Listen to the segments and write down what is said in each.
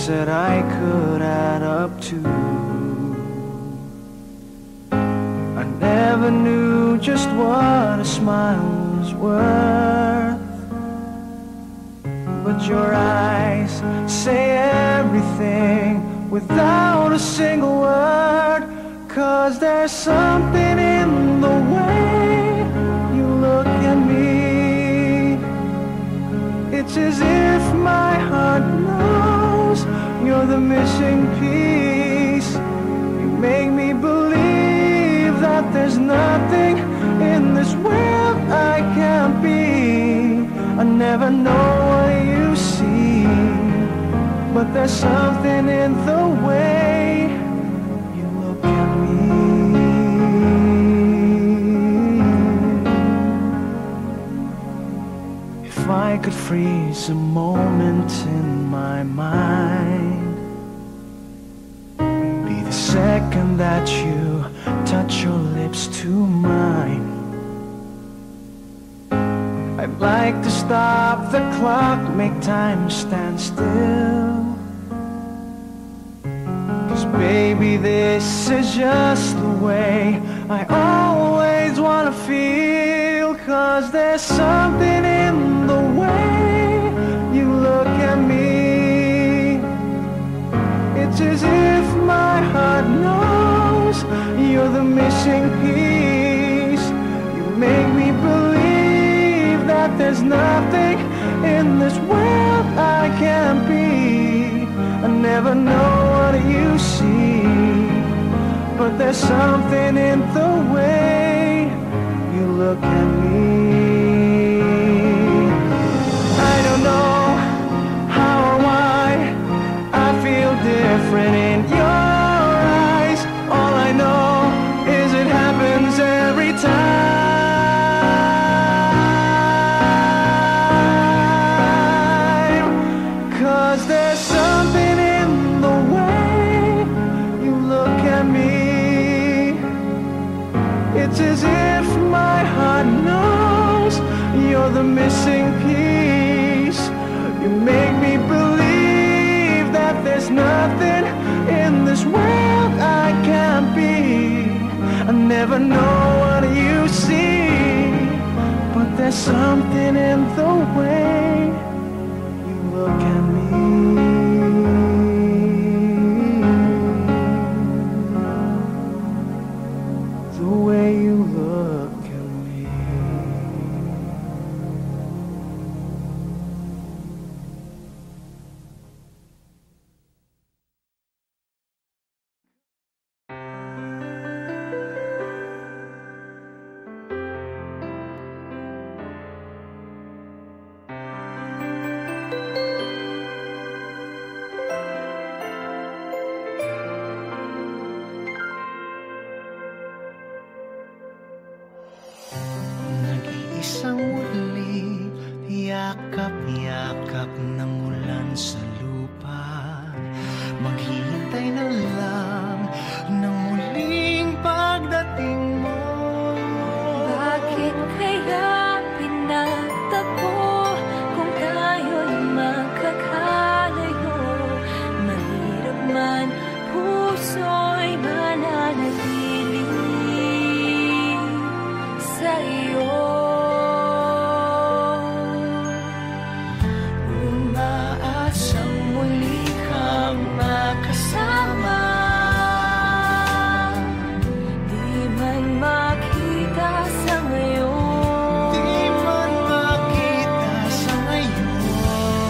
things that I could add up to. I never knew just what a smile was worth, but your eyes say everything without a single word. 'Cause there's something in the way you look at me. It's as if my heart knows you're the missing piece. You make me believe that there's nothing in this world I can't be. I never know what you see, but there's something in the way you look at me. If I could freeze a moment in my mind, be the second that you touch your lips to mine. I'd like to stop the clock, make time stand still. 'Cause baby, this is just the way I always wanna feel. 'Cause there's something in the way you look at me. It's as if my heart knows you're the missing piece. You make me believe that there's nothing in this world I can't be. I never know what you see, but there's something in the way you look at me. I don't know how or why I feel different in your eyes. All I know is it happens every time. 'Cause there's something in the way you look at me. It's as if my heart knows you're the missing piece. You make me believe that there's nothing in this world I can't be. I never know what you see, but there's something in the way you look at me. The way you look at me. Nag-iisang muli, yakap-yakap ng ulan sa lupa. Maghihintay na lang ng muling pagdating mo. Bakit kaya pinagtagpo kung tayo'y magkakalayo? Mahirap man, puso'y mananatili sa iyo. Umaasang muli kang makasama, di man makita sa ngayon. Di man makita sa ngayon.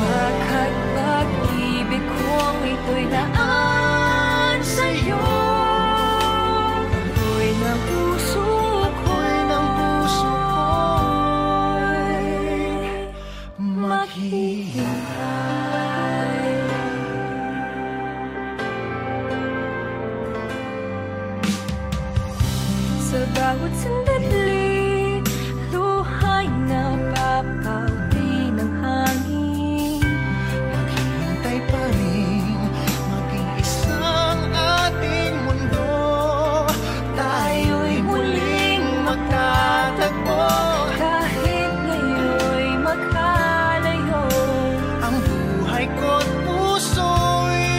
Bakit pag-ibig kong ito'y daan sa'yo? Ako'y ng puso ko'y maghihintay. Sa bawat sandali, luha'y napapauwi ng hangin. Maghihintay pa rin, maging isang ating mundo. Tayo'y muling magtatagpo. Kahit ngayon'y magkalayo, Ang buhay ko't puso'y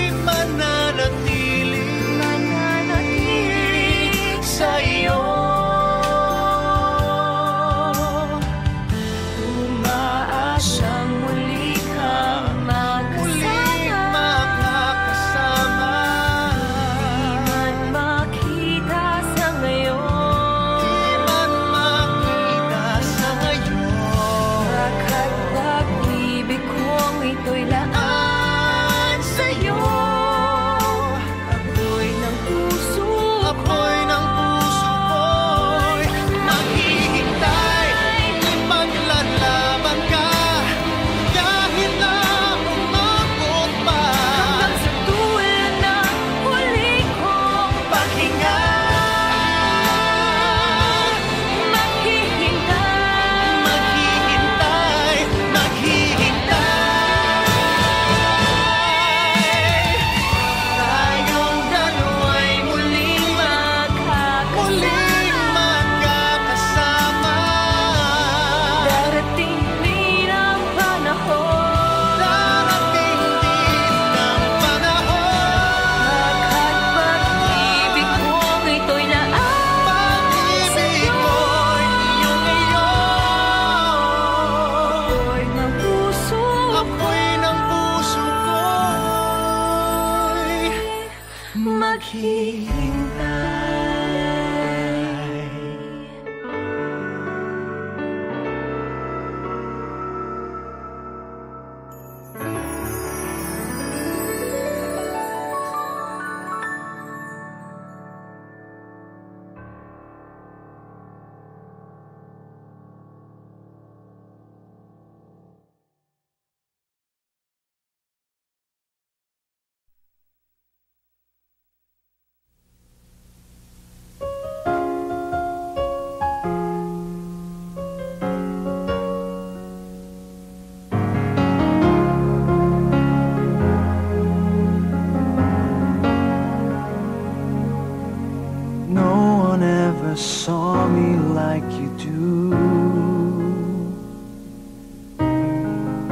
Saw me like you do.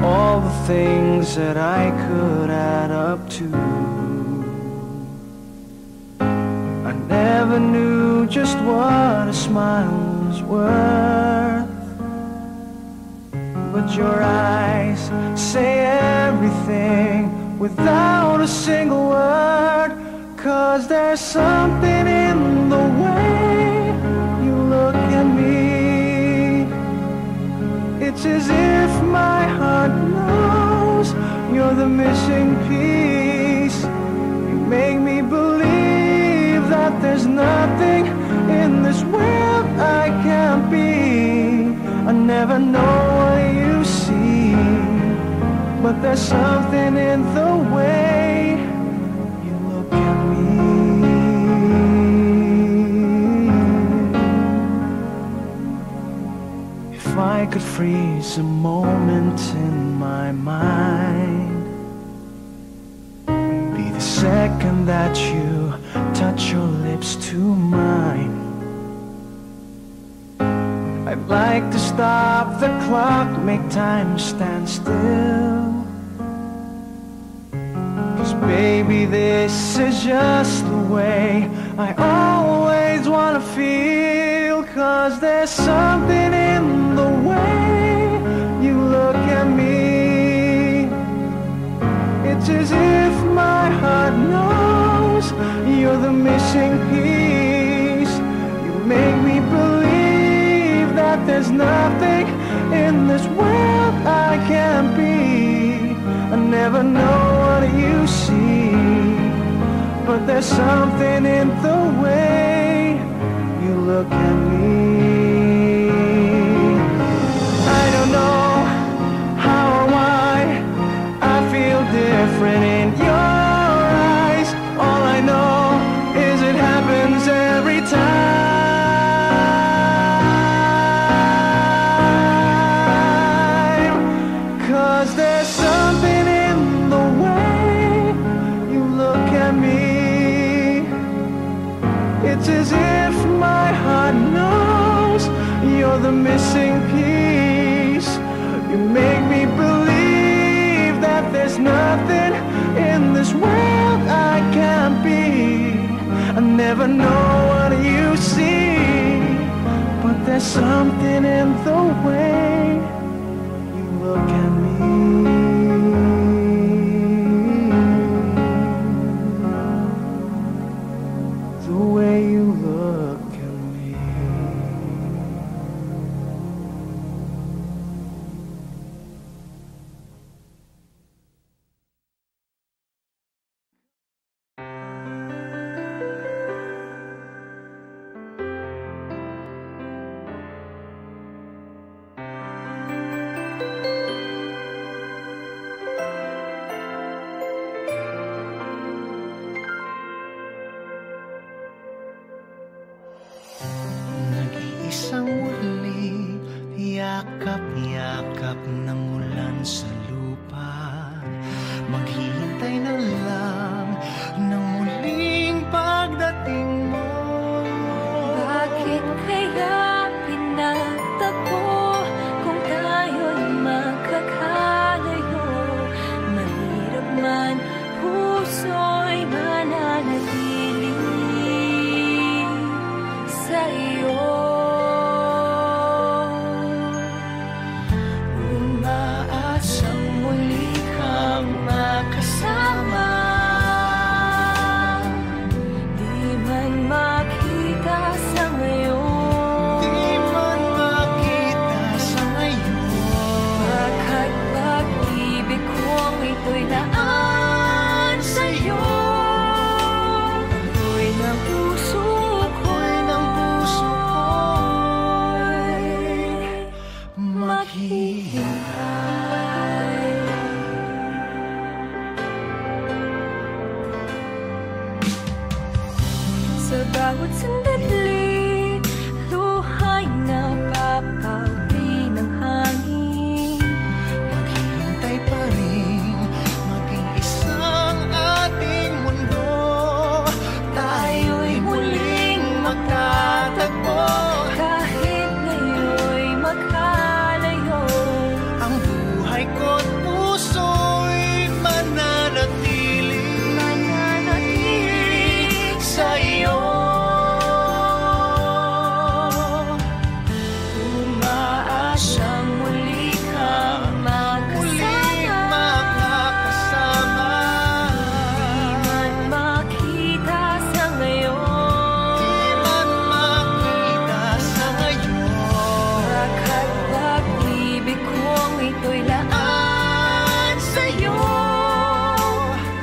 All the things that I could add up to, I never knew just what a smile was worth. But your eyes say everything without a single word. 'Cause there's something in the way you look at me. It's as if my heart knows you're the missing piece. You make me believe that there's nothing in this world I can't be. I never know what you see, but there's something in the way you look at me. If I could freeze a moment in my mind, be the second that you touch your lips to mine. I'd like to stop the clock, make time stand still. 'Cause baby, this is just the way I always wanna feel. 'Cause there's something in the way you look at me. It's as if my heart knows you're the missing piece. You make me believe that there's nothing in this world I can't be. I never know what you see, but there's something in the way you look at me. I don't know how or why I feel different in your eyes. All I know is it happens every time. 'Cause there's something in the way you look at me. It's as if my heart knows you're the missing piece. You make me believe that there's nothing in this world I can't be. I never know what you see, but there's something in the way you look at me. The way you look at me. Nag-iisang muli, yakap-yakap ng ulan sa lupa. Maghihintay na lang ng muling pagdating mo. Bakit kaya pinagtagpo kung tayo'y magkakalayo? Mahirap man, puso'y mananatili sa'yo. Umaasa Sa bawat sandali, luhay na papauwi ng hangin. Maghihintay pa rin, maging isang ating mundo. Tayo'y muling magtatagpo. Kahit ngayon'y magkalayo, Ang buhay ko't puso'y mananatili sa iyo. umaasang muli kang Makakasama. Di man makita sa ngayon, Di man makita sa ngayon. Bagakat pag-ibig kong ito'y laan sa'yo.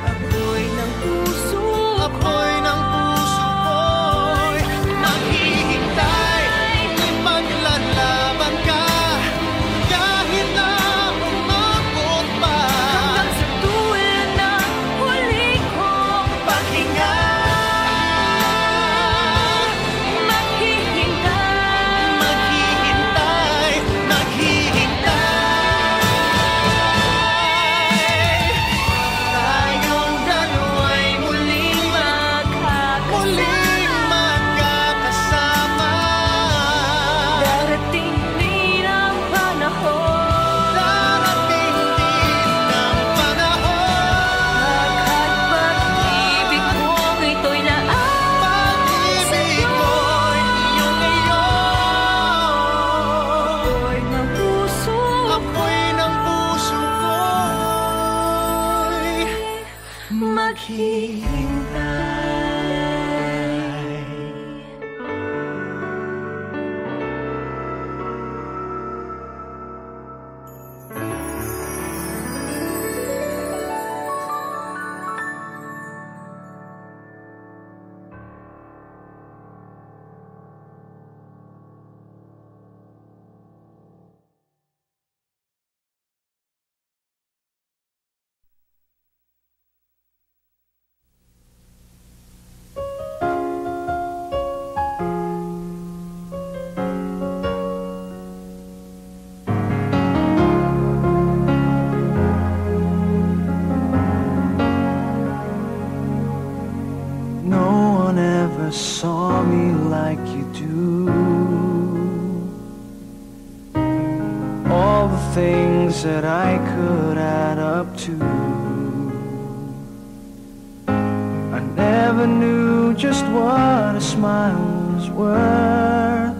Ako'y ng puso Ako'y ng puso ko'y maghihintay. Maglalaban ka kahit na umabot pa. hanggang sa dulo ng huli kong Paghinga, maghihintay. maghihintay, maghihintay. Tayong dalawa'y muling magkakasama. Darating din ang panahon, Darating din ang panahon. At pag-ibig kong ito'y laan Pag-ibig ko'y iyong ngayon. Ako'y ng puso Ako'y ng puso ko'y maghihintay. No one ever saw me like you do. All the things that I could add up to. I never knew just what a smile was worth.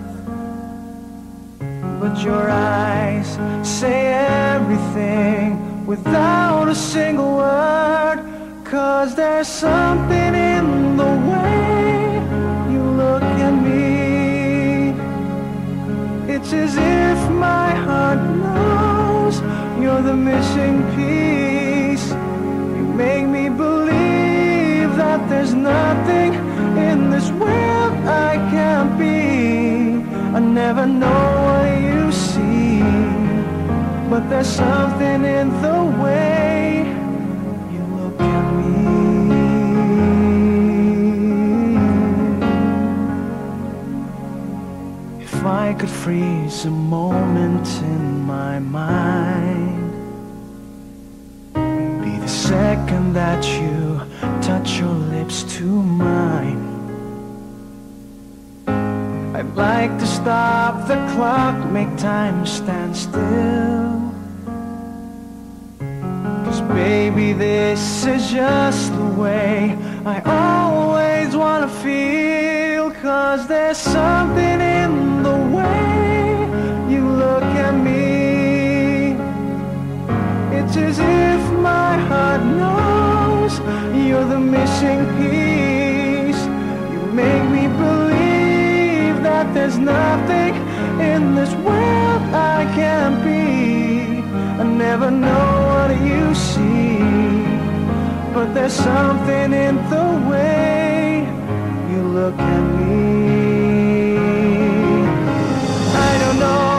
But your eyes say everything without a single word. 'Cause there's something in the way you look at me. It's as if my heart knows you're the missing piece. You make me believe that there's nothing in this world I can't be. I never know what you see, but there's something in the way you look at me. If I could freeze a moment in my mind, be the second that you touch your lips to mine. I'd like to stop the clock, make time stand still. 'Cause baby, this is just the way I always wanna feel. 'Cause there's something in the way you look at me. It's as if my heart knows you're the missing piece. You make me believe that there's nothing in this world I can't be. I never know what you see, but there's something in the way you look at me. I don't know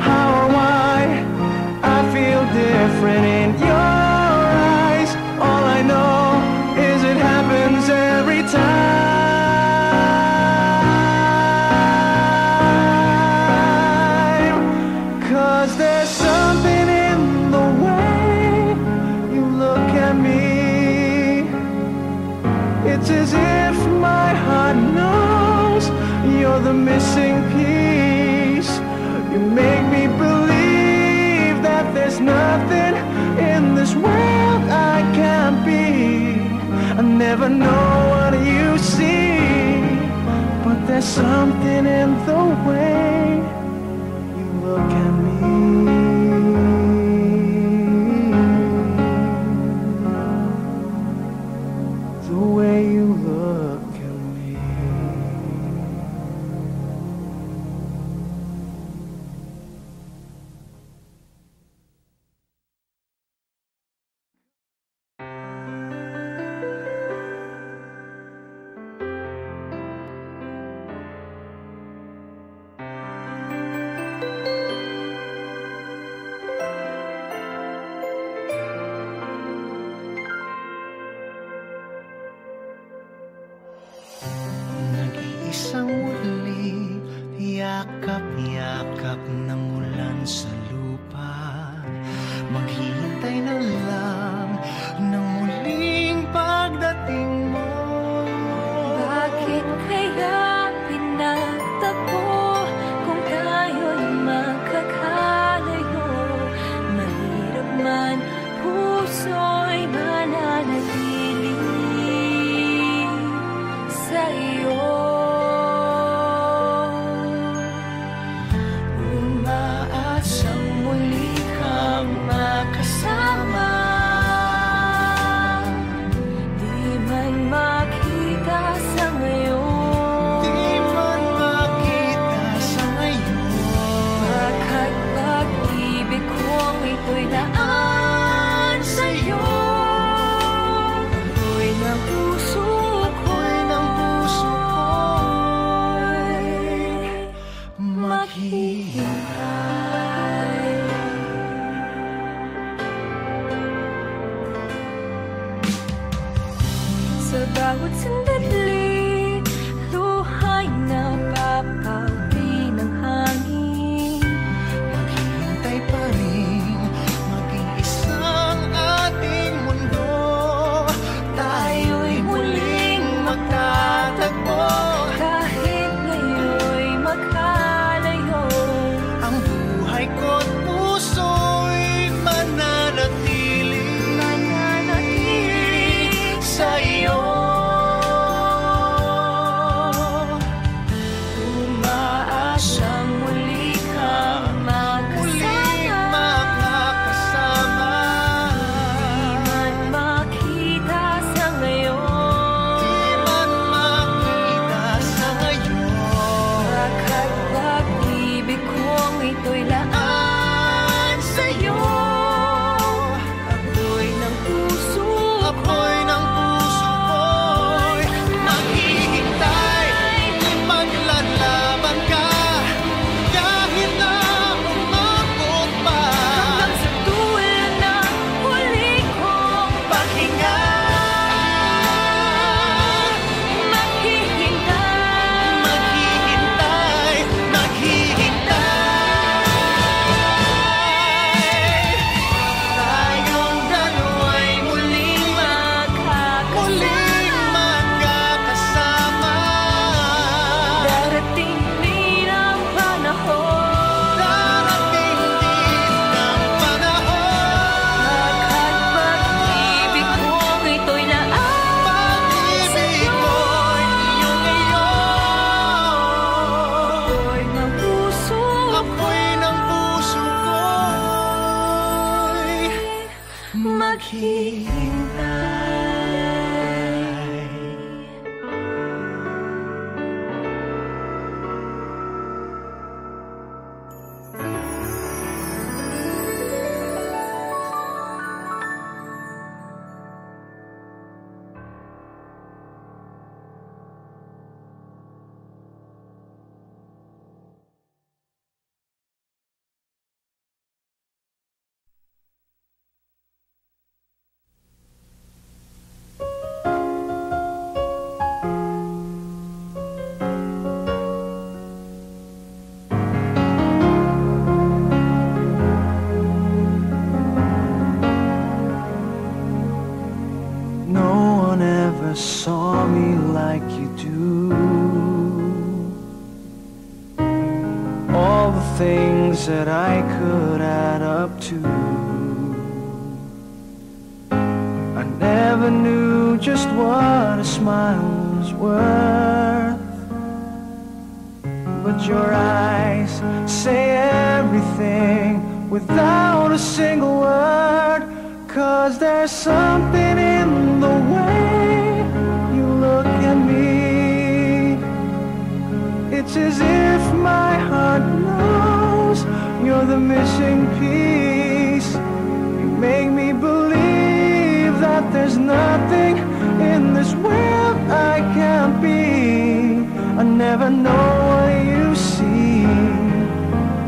how or why I feel different in your eyes. All I know is it happens every time. the missing piece. You make me believe that there's nothing in this world I can't be. I never know what you see, but there's something in the way you look at me. The way you look at me. Nag-iisang muli, yakap-yakap ng ulan sa lupa. Maghihintay na lang ng muling pagdating mo. Bakit kaya pinagtagpo kung tayo'y magkakalayo? Mahirap man, puso'y mananatili sa iyo. Umaasang muli kang makasama, di man makita sa ngayon. Di man makita sa ngayon. Baka't pag-ibig kong ito'y daan sa'yo. Ako'y ng puso ko'y maghihintay. Sa bawat sandali, luha'y napapauwi ng hangin. Maghihintay pa rin, maging isang ating mundo. Tayo'y muling magtatagpo. Kahit ngayon'y magkalayo, Ang buhay ko't puso'y mananatili sa iyo. umaasang muli kang Muling makasama. makakasama. Di man makita sa ngayon. Di man makita sa ngayon. Baka't pag-ibig kong ito'y laan sa'yo. Ako'y ng puso Ako'y ng puso ko'y maghihintay. Maglalaban ka kahit na umabot pa. hanggang sa dulo ng huli kong Paghinga, maghihintay. maghihintay, maghihintay. Tayong dalawa'y muling magkakasama. Darating din ang panahon. Darating din ang panahon. Baka't pag-ibig kong ito'y laan Pag-ibig ko'y iyong ngayon. Ako'y ng puso Ako'y ng puso ko'y maghihintay. Saw me like you do. things that I could add up to. I never knew just what a smile was worth, but your eyes say everything without a single word. 'Cause there's something in the way you look at me. It's as if my heart knows you're the missing piece. You make me believe that there's nothing in this world I can't be. I never know what you see,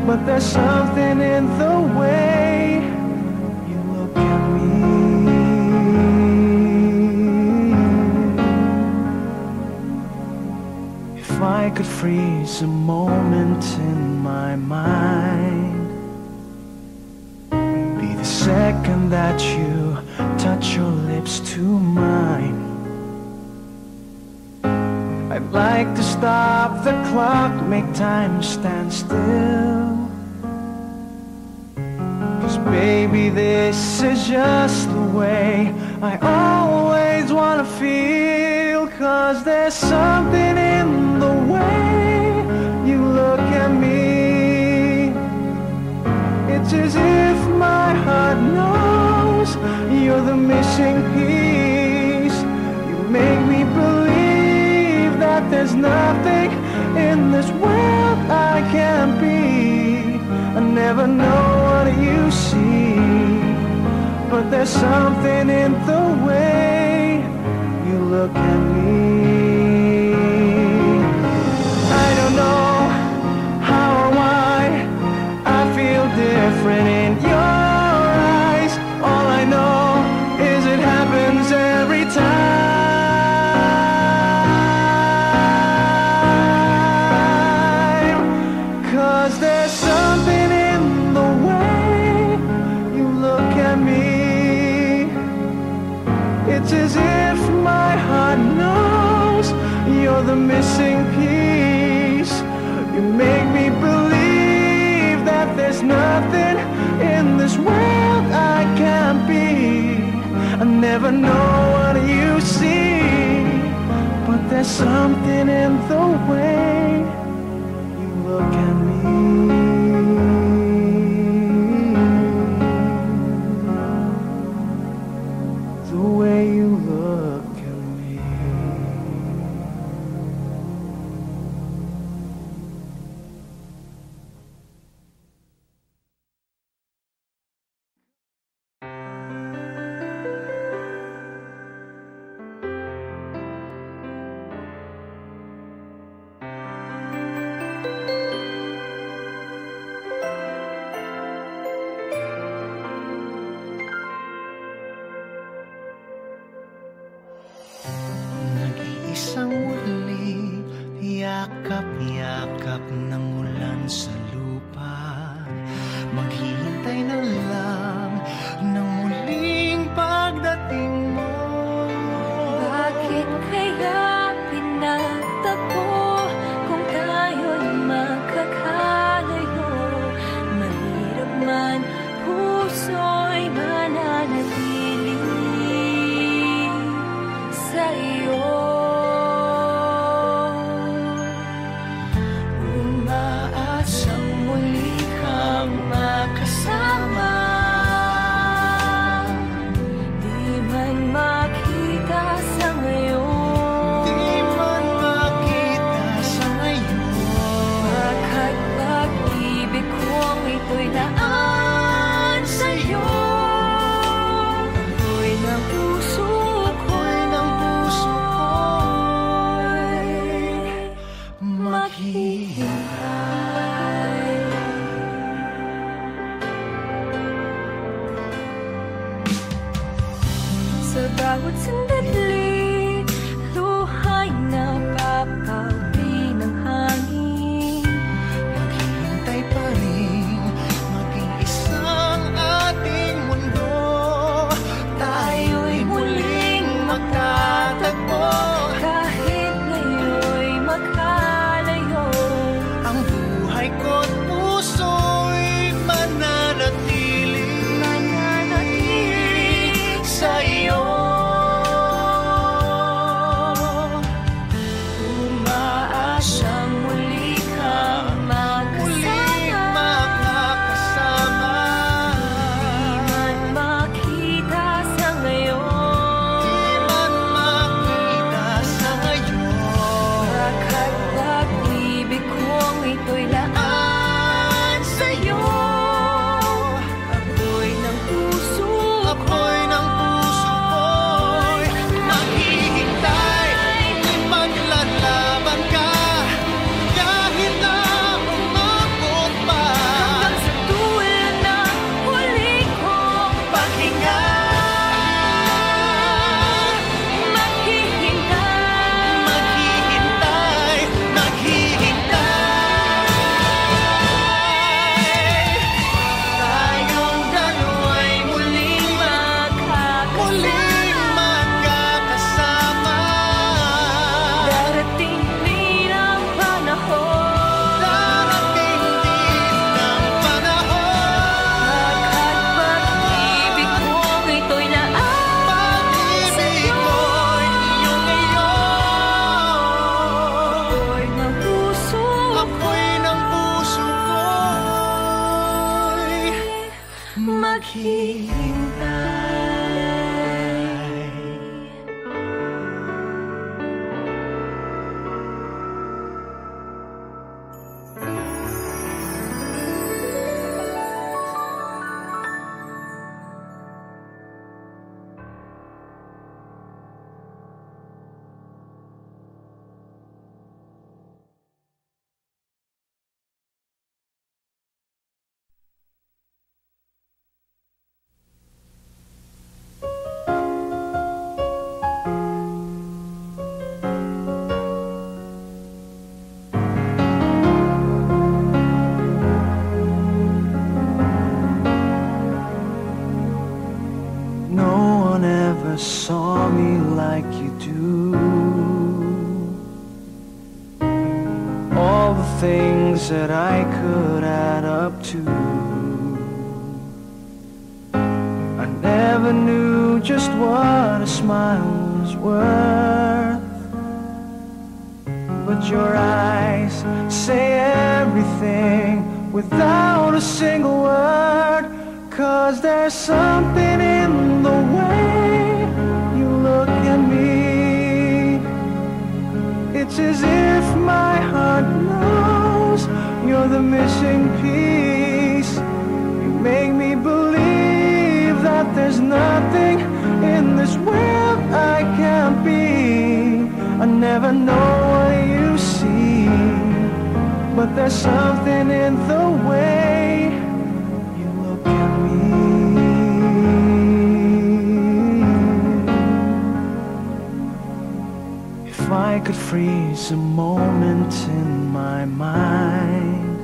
but there's something in the way you look at me. If I could freeze a moment in my mind, be the second that you touch your lips to mine. I'd like to stop the clock, make time stand still. 'Cause baby, this is just the way I always wanna feel. 'Cause there's something in the way you look at me. It's as if my heart knows you're the missing piece. You make me believe that there's nothing in this world I can't be. I never know what you see, but there's something in the way you look at me. I don't know how or why I feel different in your eyes. All I know is it happens every time. 'Cause there's something in the way you look at me. It's as if my heart knows you're the missing piece. You make me believe that there's nothing in this world I can't be. I never know what you see, but there's something in the way you look at me. The way you look at me. Nag-iisang muli, yakap-yakap ng ulan sa lupa. Maghihintay na lang ng muling pagdating mo. Bakit kaya pinagtagpo kung tayo'y magkakalayo? Mahirap man, puso'y mananatili sa iyo. Umaasang muli kang makasama, di man makita sa ngayon. Di man makita sa ngayon. Baka't pag-ibig kong ito'y daan sa'yo. Ako'y ng puso ko'y maghihintay. Sa bawat sandali, luha'y napapauwi ng hangin. Maghihintay pa rin, maging isang ating mundo. Tayo'y muling magtatagpo. Kahit ngayon'y magkalayo, Ang buhay ko't puso asyang muli kang makasama. Di man makita sa ngayon, Baka't pag-ibig kong ito'y laan sa'yo. Apoy ng puso Apoy ng puso ko'y maghihintay. Maglalaban ka kahit na umabot pa. hanggang sa dulo ng huli kong Paghinga, maghihintay. maghihintay. Tayong dalawa'y muling magkakasama. Darating din ang panahon, Darating din ang panahon. Baka't pag-ibig kong ito'y laan Pag-ibig sa'yo. ko'y iyong ngayon. Apoy ng puso Apoy ng puso ko'y maghihintay. No one ever saw me like you do. All the things that I could add up to, I never knew just what a smile was worth. But your eyes say everything without a single word. 'Cause there's something in the way you look at me. It's as if my heart knows you're the missing piece. You make me believe that there's nothing in this world I can't be. I never know what you see, but there's something in the way you look at me. If I could freeze a moment in my mind,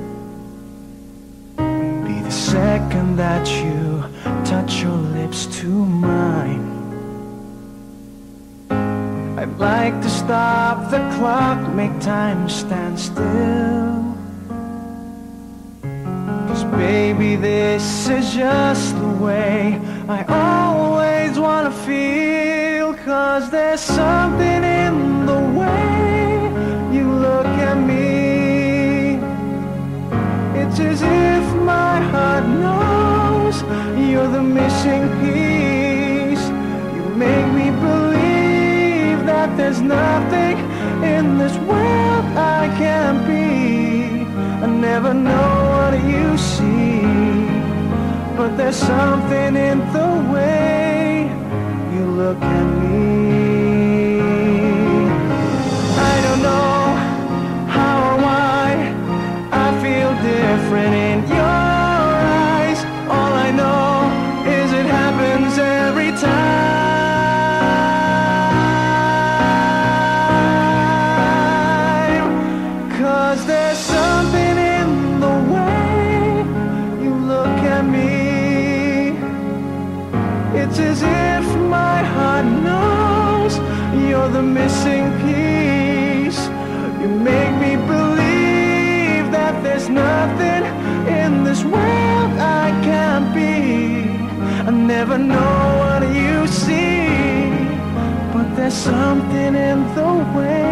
be the second that you touch your lips to mine. I'd like to stop the clock, make time stand still. 'Cause baby, this is just the way I always wanna feel. 'Cause there's something in the way you look at me. It's as if my heart knows you're the missing piece. You make me believe that there's nothing in this world I can't be. I never know what you see, but there's something in the way you look at me. I don't know how or why I feel different in your eyes. All I know is it happens every time. 'Cause there's something in the way you look at me. It's as if my heart knows you're the missing piece. You make me believe that there's nothing in this world I can't be. I never know what you see, but there's something in the way